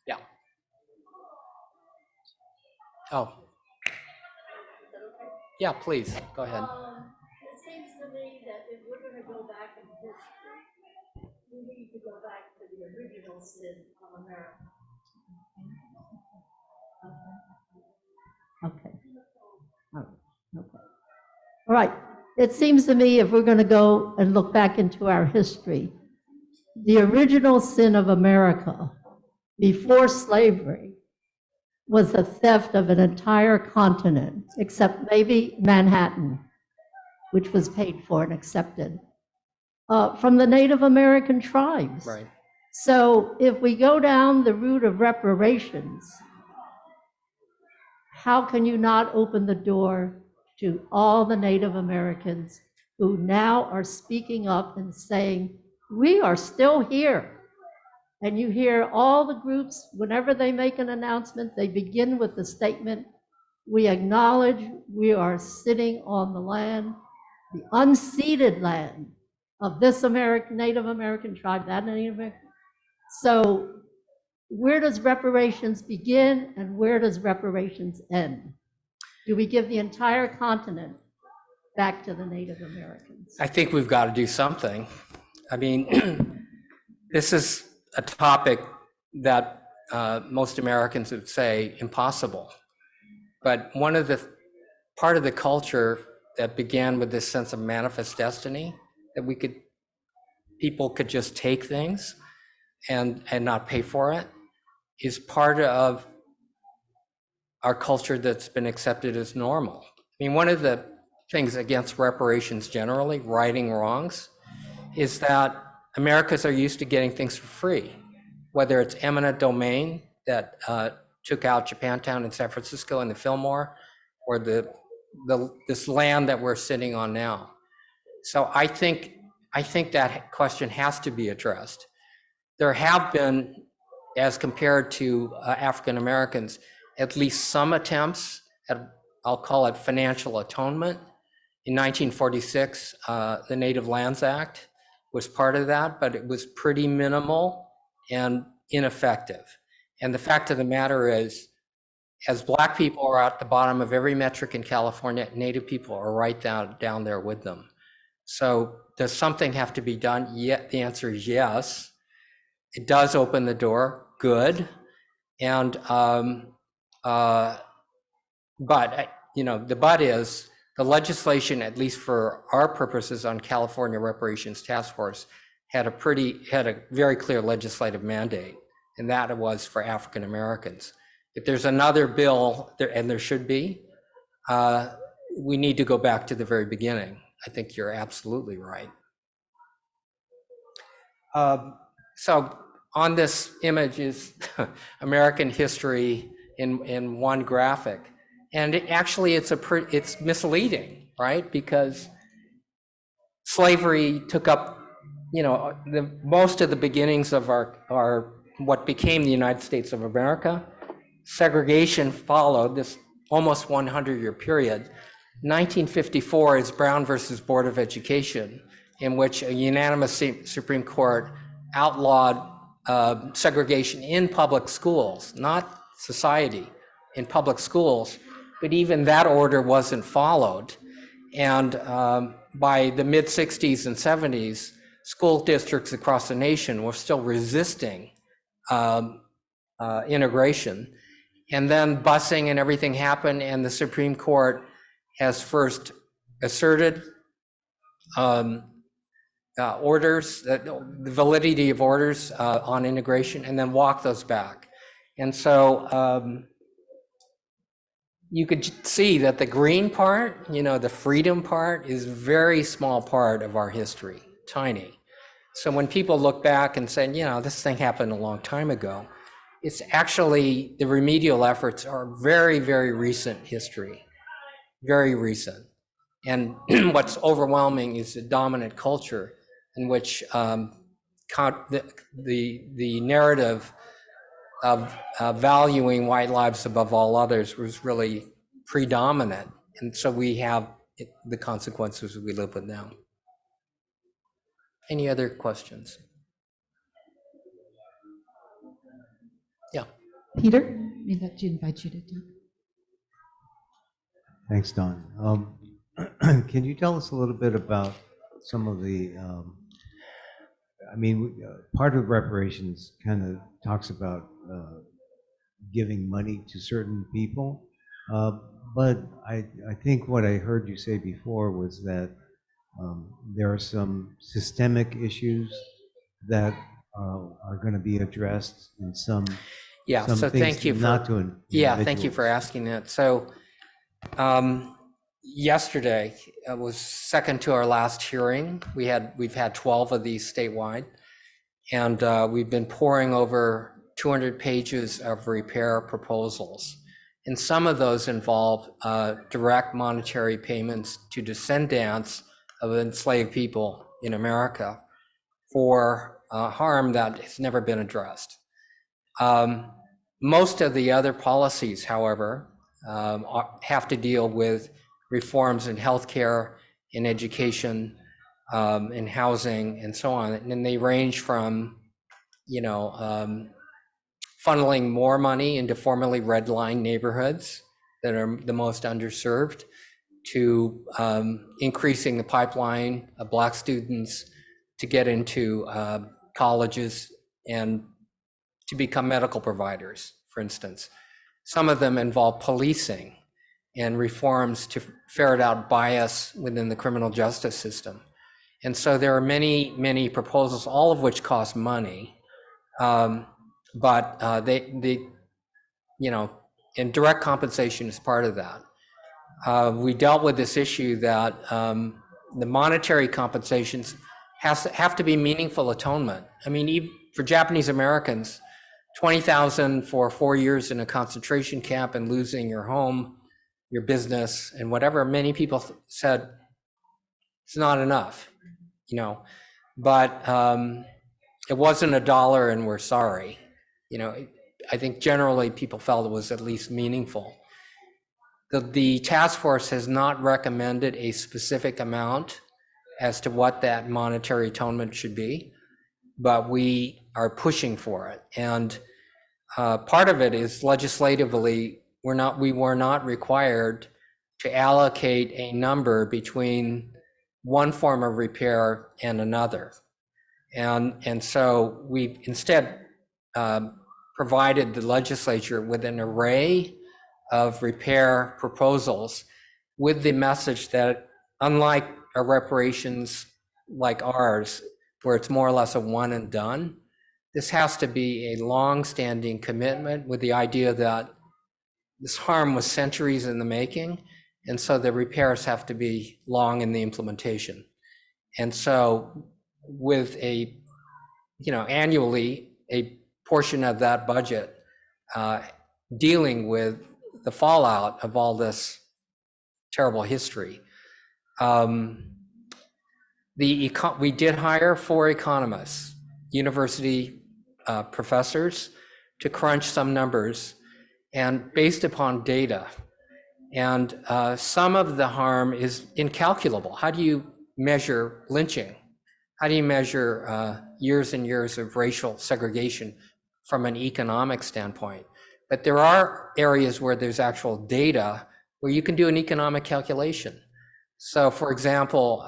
Yeah. Oh. Yeah, please, go ahead. It seems to me that if we're going to go back in history, we need to go back to the original sin of America. Okay. All right. It seems to me if we're going to go and look back into our history, the original sin of America before slavery was the theft of an entire continent, except maybe Manhattan, which was paid for and accepted, from the Native American tribes. Right. So if we go down the route of reparations, how can you not open the door to all the Native Americans who now are speaking up and saying, we are still here? And you hear all the groups, whenever they make an announcement, they begin with the statement, we acknowledge we are sitting on the land, the unceded land of this Native American tribe, that Native American. So where does reparations begin and where does reparations end? Do we give the entire continent back to the Native Americans? I think we've got to do something. I mean, this is a topic that most Americans would say impossible. But part of the culture that began with this sense of manifest destiny, that people could just take things and not pay for it, is part of our culture that's been accepted as normal. I mean, one of the things against reparations generally, righting wrongs, is that Americans are used to getting things for free, whether it's eminent domain that took out Japantown in San Francisco and the Fillmore, or this land that we're sitting on now. So I think that question has to be addressed. There have been, as compared to African Americans, at least some attempts at, I'll call it financial atonement. In 1946, the Native Lands Act was part of that, but it was pretty minimal and ineffective. And the fact of the matter is, as Black people are at the bottom of every metric in California, Native people are right down there with them. So does something have to be done? Yeah, the answer is yes. It does open the door, good. And, but, the but is, the legislation, at least for our purposes on California Reparations Task Force, had a very clear legislative mandate, and that it was for African Americans. If there's another bill, and there should be, we need to go back to the very beginning. I think you're absolutely right. So on this image is American history in one graphic. And actually it's misleading, right? Because slavery took up, most of the beginnings of our what became the United States of America. Segregation followed this almost 100-year period. 1954 is Brown versus Board of Education, in which a unanimous Supreme Court outlawed segregation in public schools, not society, in public schools. But even that order wasn't followed. And by the mid-60s and 70s, school districts across the nation were still resisting integration. And then busing and everything happened, and the Supreme Court has first asserted orders, the validity of orders on integration, and then walked those back. And so you could see that the green part, the freedom part, is a very small part of our history, tiny. So when people look back and say, this thing happened a long time ago, it's actually, the remedial efforts are very, very recent history, very recent. And what's overwhelming is the dominant culture in which the narrative of valuing white lives above all others was really predominant. And so we have the consequences we live with now. Any other questions? Yeah. Peter, may that invite you to do. Thanks, Don. Can you tell us a little bit about some of the, part of reparations kind of talks about giving money to certain people, but I think what I heard you say before was that there are some systemic issues that are going to be addressed in some. Yeah. Some so thank you thank you for asking that. So yesterday was second to our last hearing. We've had 12 of these statewide, and we've been poring over 200 pages of repair proposals. And some of those involve direct monetary payments to descendants of enslaved people in America for harm that has never been addressed. Most of the other policies, however, have to deal with reforms in healthcare, in education, in housing, and so on. And they range from, funneling more money into formerly red-line neighborhoods that are the most underserved, to increasing the pipeline of Black students to get into colleges and to become medical providers, for instance. Some of them involve policing and reforms to ferret out bias within the criminal justice system. And so there are many, many proposals, all of which cost money, but and direct compensation is part of that. We dealt with this issue that the monetary compensations have to be meaningful atonement. I mean, even for Japanese Americans, 20,000 for 4 years in a concentration camp and losing your home, your business, and whatever. Many people said it's not enough, you know, but it wasn't $1 and we're sorry. You know, I think generally people felt it was at least meaningful. The task force has not recommended a specific amount as to what that monetary atonement should be, but we are pushing for it. And part of it is legislatively, we were not required to allocate a number between one form of repair and another. And so we've instead provided the legislature with an array of repair proposals with the message that, unlike a reparations like ours, where it's more or less a one and done, this has to be a long-standing commitment with the idea that this harm was centuries in the making, and so the repairs have to be long in the implementation. And so with a, you know, annually, a portion of that budget dealing with the fallout of all this terrible history. We did hire 4 economists, university professors, to crunch some numbers, and based upon data. And some of the harm is incalculable. How do you measure lynching? How do you measure years and years of racial segregation from an economic standpoint? But there are areas where there's actual data where you can do an economic calculation. So for example,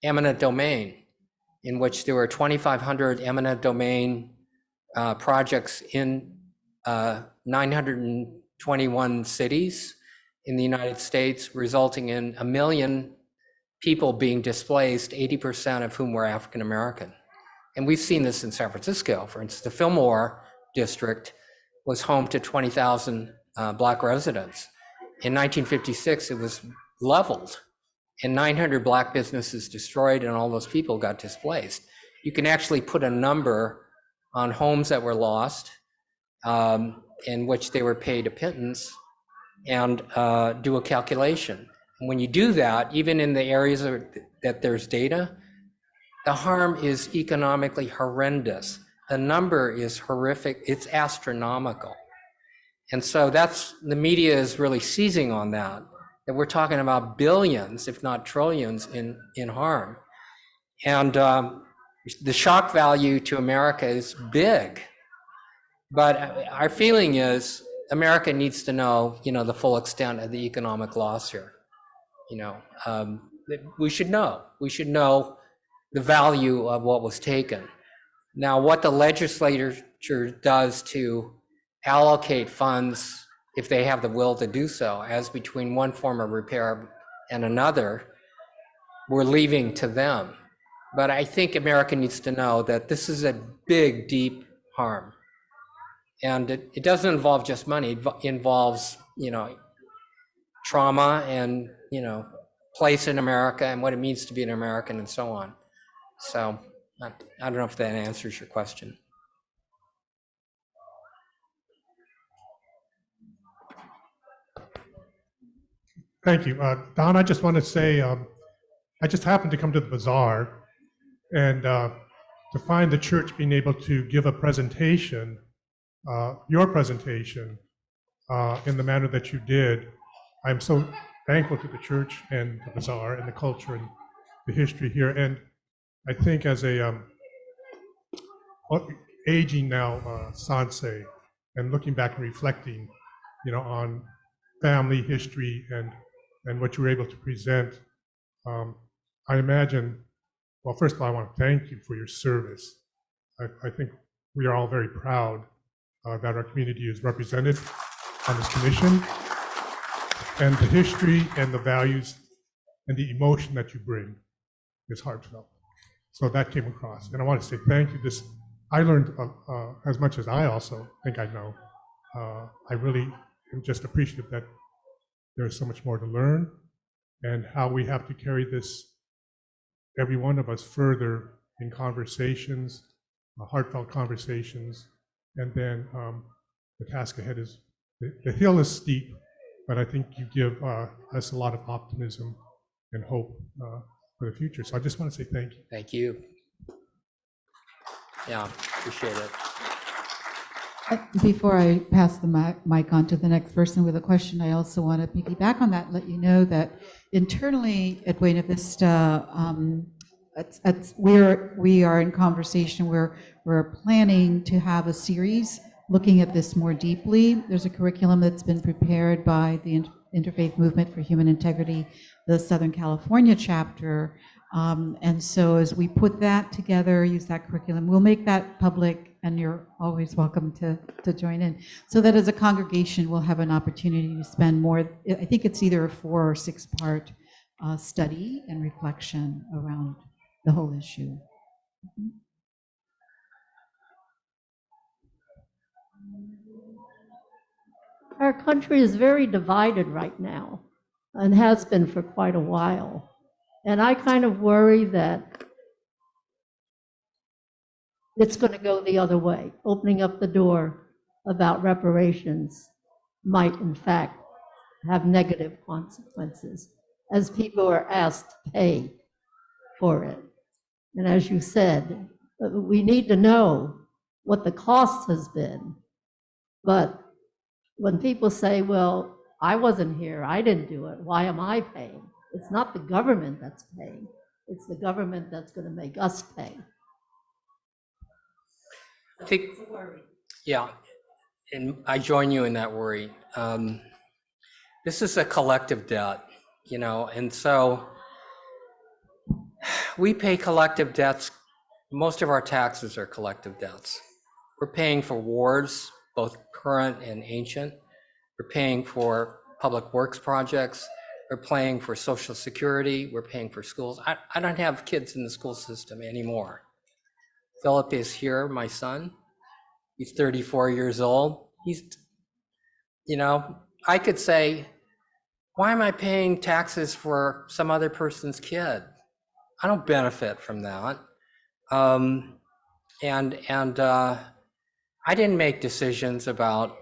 eminent domain, in which there were 2,500 eminent domain projects in 921 cities in the United States, resulting in 1 million people being displaced, 80% of whom were African American. And we've seen this in San Francisco. For instance, the Fillmore district was home to 20,000 Black residents. In 1956, it was leveled, and 900 Black businesses destroyed, and all those people got displaced. You can actually put a number on homes that were lost, in which they were paid a pittance, and do a calculation. And when you do that, even in the areas that there's data, the harm is economically horrendous. The number is horrific, it's astronomical. And so the media is really seizing on that we're talking about billions, if not trillions, in harm. And the shock value to America is big. But our feeling is America needs to know, you know, the full extent of the economic loss here. You know, we should know. We should know the value of what was taken. Now, what the legislature does to allocate funds, if they have the will to do so, as between one form of repair and another, we're leaving to them. But I think America needs to know that this is a big, deep harm. And it doesn't involve just money, it involves, you know, trauma and, you know, place in America and what it means to be an American and so on. So I don't know if that answers your question. Thank you. Don, I just want to say, I just happened to come to the Bazaar, and to find the church being able to give a presentation, your presentation, in the manner that you did, I'm so thankful to the church and the Bazaar and the culture and the history here. And I think as a aging now Sansei, and looking back and reflecting, you know, on family history and what you were able to present, I imagine, well, first of all, I want to thank you for your service. I think we are all very proud that our community is represented on this commission, and the history and the values and the emotion that you bring is heartfelt. So that came across, and I want to say thank you. I learned as much as I also think I know. I really am just appreciative that there's so much more to learn, and how we have to carry this, every one of us, further in conversations, heartfelt conversations, And then the task ahead is, the hill is steep, but I think you give us a lot of optimism and hope for the future. So I just want to say thank you. Thank you. Yeah, appreciate it. Before I pass the mic on to the next person with a question, I also want to piggyback on that and let you know that internally at Buena Vista, we are in conversation where we're planning to have a series looking at this more deeply. There's a curriculum that's been prepared by the Interfaith Movement for Human Integrity, the Southern California chapter. And so as we put that together, use that curriculum, we'll make that public, and you're always welcome to join in, so that as a congregation, we'll have an opportunity to spend more, I think it's either a 4 or 6 part study and reflection around the whole issue. Our country is very divided right now and has been for quite a while. And I kind of worry that it's going to go the other way. Opening up the door about reparations might, in fact, have negative consequences as people are asked to pay for it. And as you said, we need to know what the cost has been. But when people say, well, I wasn't here, I didn't do it, why am I paying? It's not the government that's paying. It's the government that's going to make us pay. I think, yeah, and I join you in that worry. This is a collective debt, you know, and so we pay collective debts. Most of our taxes are collective debts. We're paying for wars, both current and ancient. We're paying for public works projects. We're paying for Social Security. We're paying for schools. I don't have kids in the school system anymore. Philip is here, my son. He's 34 years old. He's, you know, I could say, why am I paying taxes for some other person's kid? I don't benefit from that. I didn't make decisions about,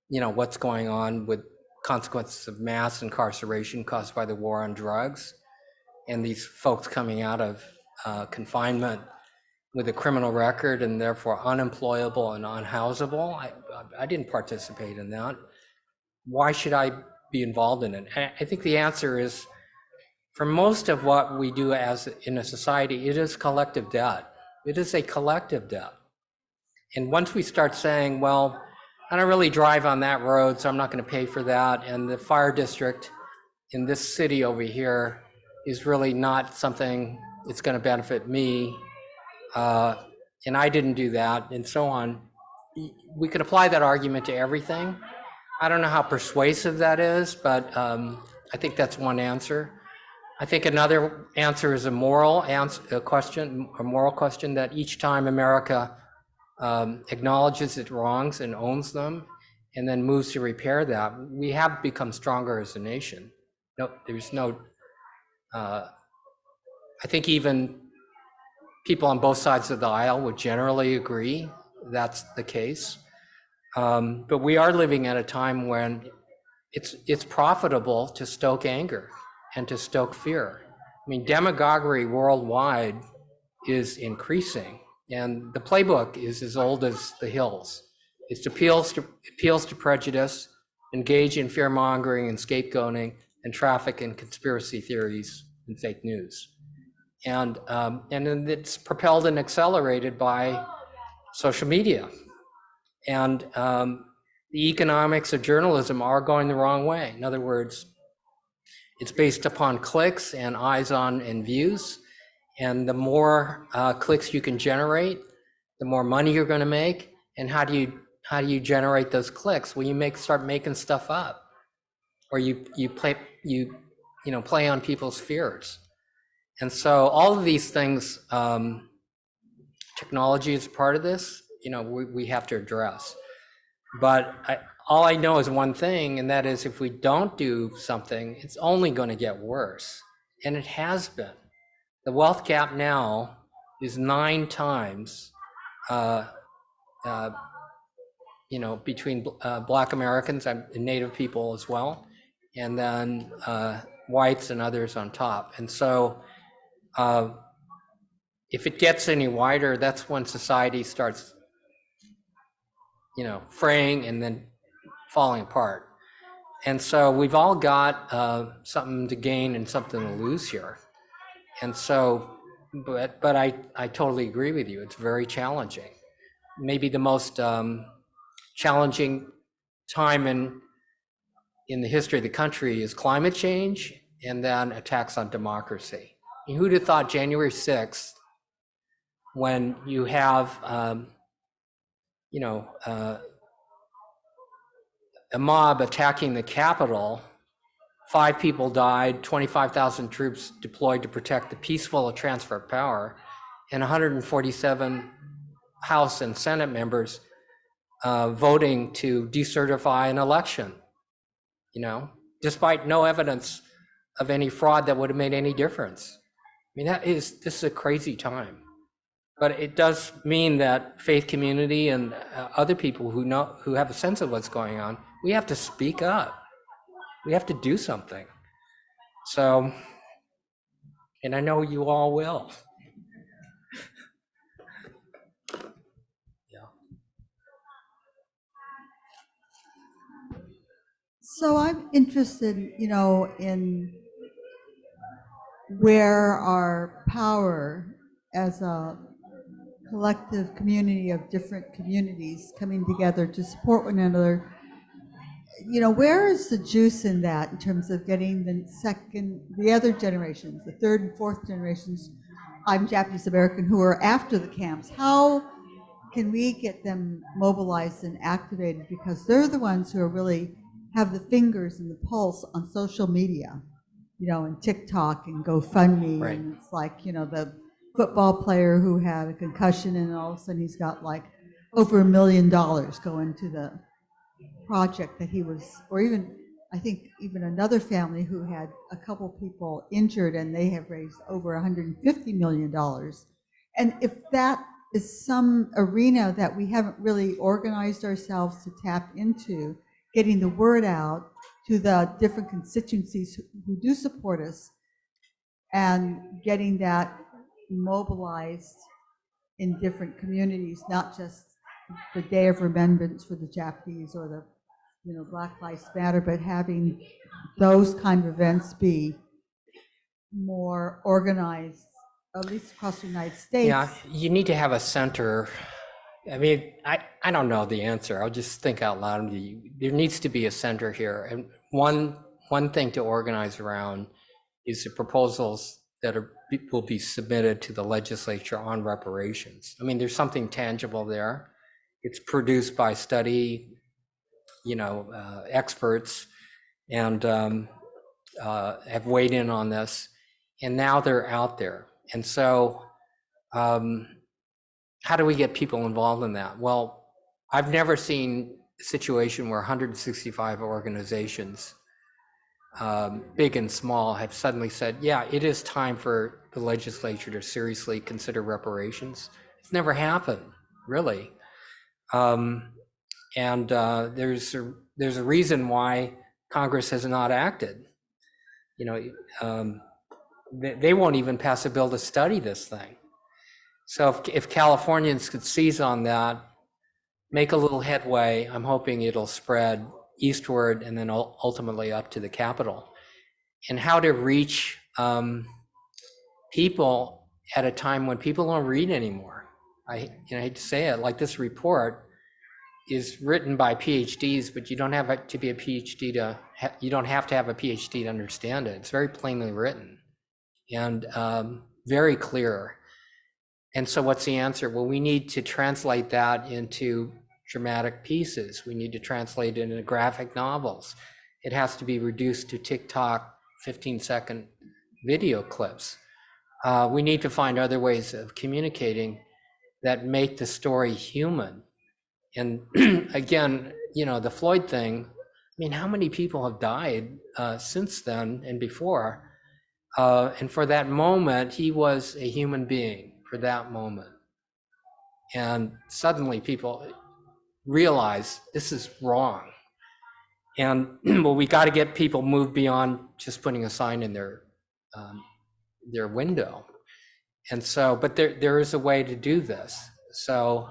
you know, what's going on with consequences of mass incarceration caused by the war on drugs and these folks coming out of confinement with a criminal record and therefore unemployable and unhousable. I didn't participate in that. Why should I be involved in it? I think the answer is, for most of what we do as in a society, it is collective debt. It is a collective debt. And once we start saying, well, I don't really drive on that road, so I'm not going to pay for that, and the fire district in this city over here is really not something that's going to benefit me, and I didn't do that, and so on. We could apply that argument to everything. I don't know how persuasive that is, but I think that's one answer. I think another answer is a moral question that each time America acknowledges its wrongs and owns them, and then moves to repair that, we have become stronger as a nation. No, there's no. I think even people on both sides of the aisle would generally agree that's the case. But we are living at a time when it's profitable to stoke anger and to stoke fear. I mean, demagoguery worldwide is increasing, and the playbook is as old as the hills. It appeals to prejudice, engage in fear mongering and scapegoating, and traffic in conspiracy theories and fake news. And then it's propelled and accelerated by social media. And the economics of journalism are going the wrong way. In other words, it's based upon clicks and eyes on and views. And the more clicks you can generate, the more money you're going to make. And how do you generate those clicks? Well, you start making stuff up, or you play on people's fears. And so all of these things, technology is part of this. You know, we have to address. But all I know is one thing, and that is, if we don't do something, it's only going to get worse, and it has been. The wealth gap now is 9 times between Black Americans and Native people as well, and then whites and others on top. And so if it gets any wider, that's when society starts, fraying and then falling apart. And so we've all got something to gain and something to lose here. And so, but I totally agree with you. It's very challenging. Maybe the most challenging time in the history of the country is climate change and then attacks on democracy. And who'd have thought January 6th, when you have, a mob attacking the Capitol, 5 people died, 25,000 troops deployed to protect the peaceful transfer of power, and 147 House and Senate members voting to decertify an election, despite no evidence of any fraud that would have made any difference. I mean, this is a crazy time. But it does mean that faith community and other people who have a sense of what's going on, we have to speak up. We have to do something. So, and I know you all will. So I'm interested, in where our power as a collective community of different communities coming together to support one another, where is the juice in that in terms of getting the other generations, the third and fourth generations, I'm Japanese American, who are after the camps? How can we get them mobilized and activated? Because they're the ones who are really have the fingers and the pulse on social media, and TikTok and GoFundMe. Right. And it's like, the football player who had a concussion and all of a sudden he's got like over $1 million going to the project that he was, or even, I think even another family who had a couple people injured and they have raised over $150 million. And if that is some arena that we haven't really organized ourselves to tap into, getting the word out to the different constituencies who do support us and getting that mobilized in different communities, not just the Day of Remembrance for the Japanese or the Black Lives Matter, but having those kind of events be more organized, at least across the United States. Yeah, you need to have a center. I mean, I don't know the answer. I'll just think out loud. There needs to be a center here. And one thing to organize around is the proposals that will be submitted to the legislature on reparations. I mean, there's something tangible there. It's produced by study, experts, and have weighed in on this. And now they're out there. And so, how do we get people involved in that? Well, I've never seen a situation where 165 organizations, big and small, have suddenly said, yeah, it is time for the legislature to seriously consider reparations. It's never happened, really. And there's a reason why Congress has not acted. They won't even pass a bill to study this thing. So if Californians could seize on that, make a little headway, I'm hoping it'll spread eastward and then ultimately up to the Capitol. And how to reach people at a time when people don't read anymore. I hate to say it, like this report is written by PhDs, but you don't have to be a PhD you don't have to have a PhD to understand it. It's very plainly written and very clear. And so what's the answer? Well, we need to translate that into dramatic pieces. We need to translate it into graphic novels. It has to be reduced to TikTok 15-second video clips. We need to find other ways of communicating that make the story human. And again, the Floyd thing, I mean, how many people have died since then and before? And for that moment, he was a human being for that moment. And suddenly people, realize this is wrong. And well, we got to get people moved beyond just putting a sign in their window. And so, but there is a way to do this. So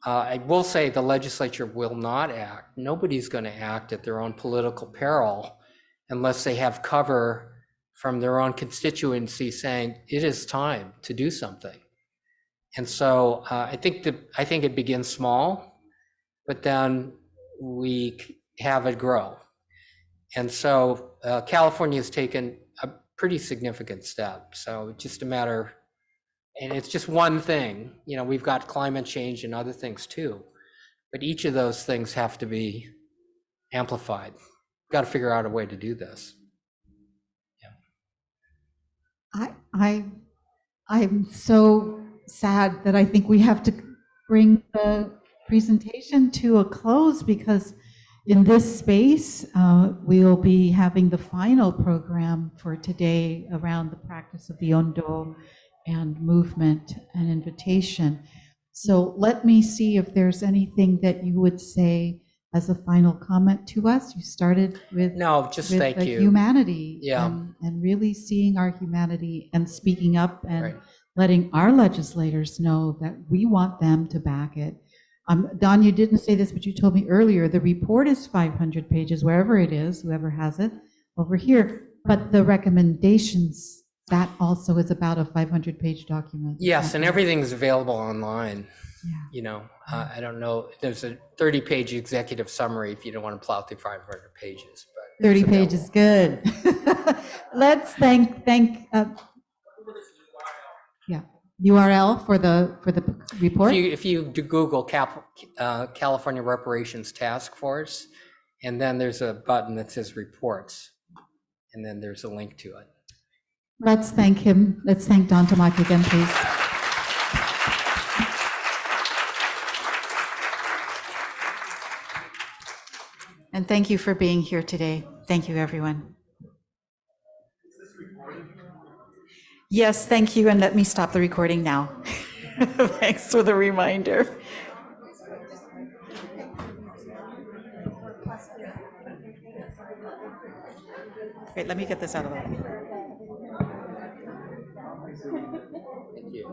I will say the legislature will not act. Nobody's going to act at their own political peril unless they have cover from their own constituency saying it is time to do something. And so I think it begins small, but then we have it grow. And so California has taken a pretty significant step. So it's just a matter, and it's just one thing. You know, we've got climate change and other things too, but each of those things have to be amplified. We've got to figure out a way to do this. I'm so sad that I think we have to bring the presentation to a close, because in this space, we'll be having the final program for today around the practice of the Ondo and movement and invitation. So let me see if there's anything that you would say as a final comment to us. You started with thank you. Humanity, Yeah. and really seeing our humanity and speaking up and Right. letting our legislators know that we want them to back it. Don, you didn't say this, but you told me earlier, the report is 500 pages, wherever it is, whoever has it over here. But the recommendations, that also is about a 500-page document. Yes, and everything's available online. Yeah. You know, I don't know, there's a 30-page executive summary if you don't want to plow through 500 pages. But 30 pages, good. Let's thank URL for the report. If you do Google California Reparations Task Force, and then there's a button that says reports, and then there's a link to it. Let's thank him. Let's thank Don Tamaki again, please. And thank you for being here today. Thank you, everyone. Yes, thank you, and let me stop the recording now. Thanks for the reminder. Wait, let me get this out of the way. Thank you.